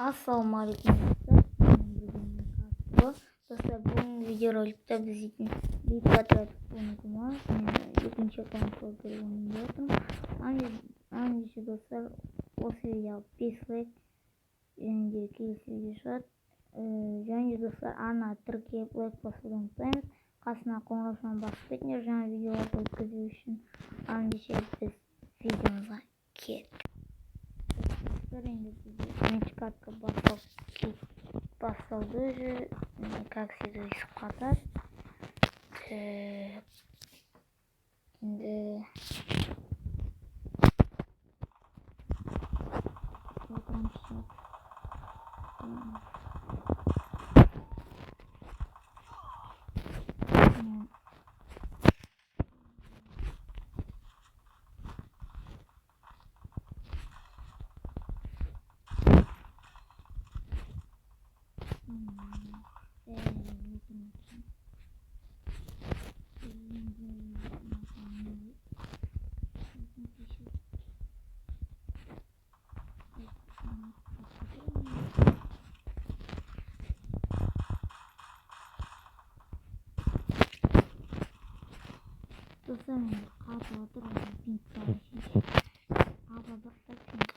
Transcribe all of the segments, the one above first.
Ассалаумағалейкум достар. Достар, бүгінгі видеороликта біз битва тратикумы екінші аккаунтқа кіргенде отырмын. Андеше достар, осы видео 5 лайк және келесі видео шығады. Және достар, ана тіркеп лайк басуды ұмытпаңыз. Қасына қоңыраушаны басып кетіңдер жаңа видеоларды өткізу үшін. Андеше біз видеомызға кеттік. Енді бірінші катка басталды уже, как всегда ісіп қатады. Енді достар, енді қатып отыр, пинг салып абадақтап пинг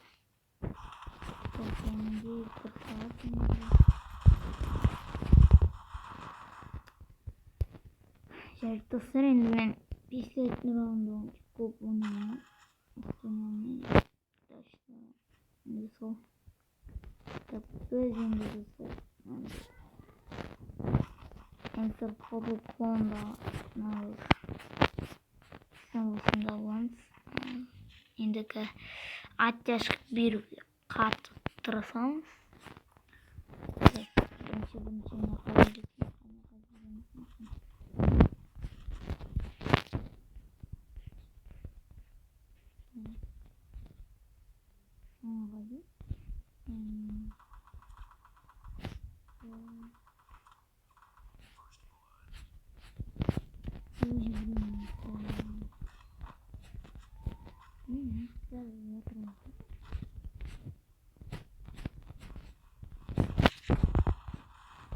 толқынды құрталатын. Жарайды достар, енді мен 5 реттің раундуын көп ойнамын. Енді сол біз енді достар Enter Public Clone'да осында боламыз. Ендікі оттяжық беруге қатып тырысамыз.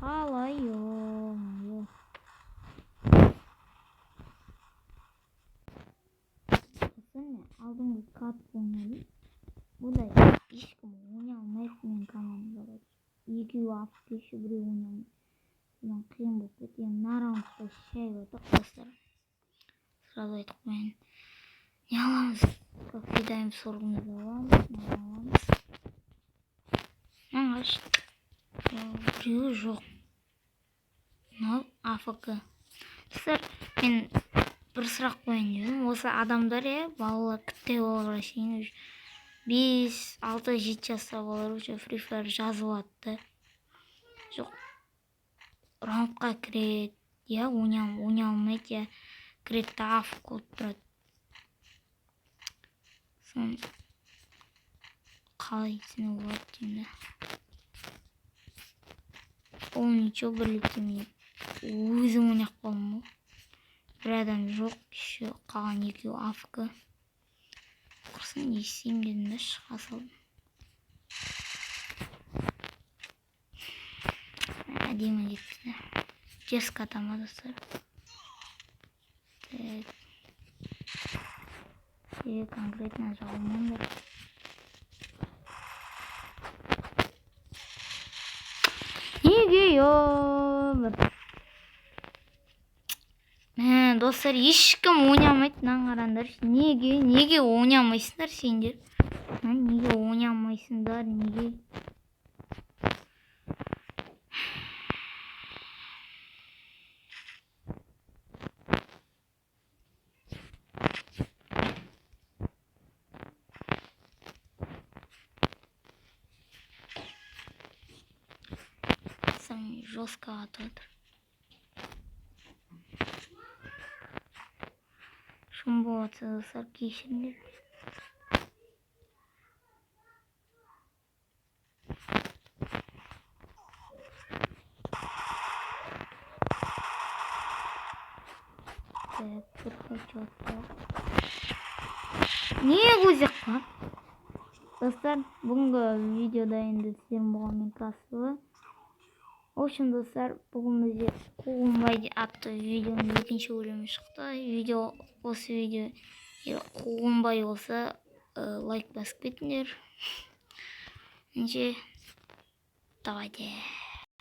Қалайым алдыңғы кат ойнады. Бұда ешкім ойнай алмайды мен командада. Екеуі алып келші, біреу ойнай алмайды. Содан қиын болып кетті. Мына раундта шай отық достар. Сразу айтып қояйын. Не аламыз? Как всегда сорғымызды аламыз. Ағаш. Біреуі жоқ. Мынау АФК. Достар, мен бір сұрақ қойын дедім. Осы адамдар, балалар, күтте балалар шейін 5, 6, 7 жаста балалар уже Free Fire жазып атты. Жоқ, раундқа кіреді, ойнай алмайды, кіреді АФК болып тұрады. Сон қалай түсіне болады деймді. Ол ничего бірліктемей. Өзім ойнақ болмау. Бір адам жоқ, еще қалған екеу АФК. Құрсын естейім дедім да шыға салдым. Әдемі кетті. Дерзко атама достар. Себебі конкретно жағылмаңдар. Неге өмір? Достар, ешкім ойнамайды, қараңдар. Неге ойнамайсыңдар сендер? Неге ойнамайсыңдар? Неге? Сам жестко атады. Шум болатса достар, кешіріңдер. Bir хочу. Niye uzak lan? Dostlar, бүгінгі видеода енді сіздердің болғанмен кәсібі. В общем, достар, бүгін бізде Қуғынбай атты видеоның екінші бөлімі шықты. Осы видео Қуғынбай болса, лайк басып кетіңдер. Давайте.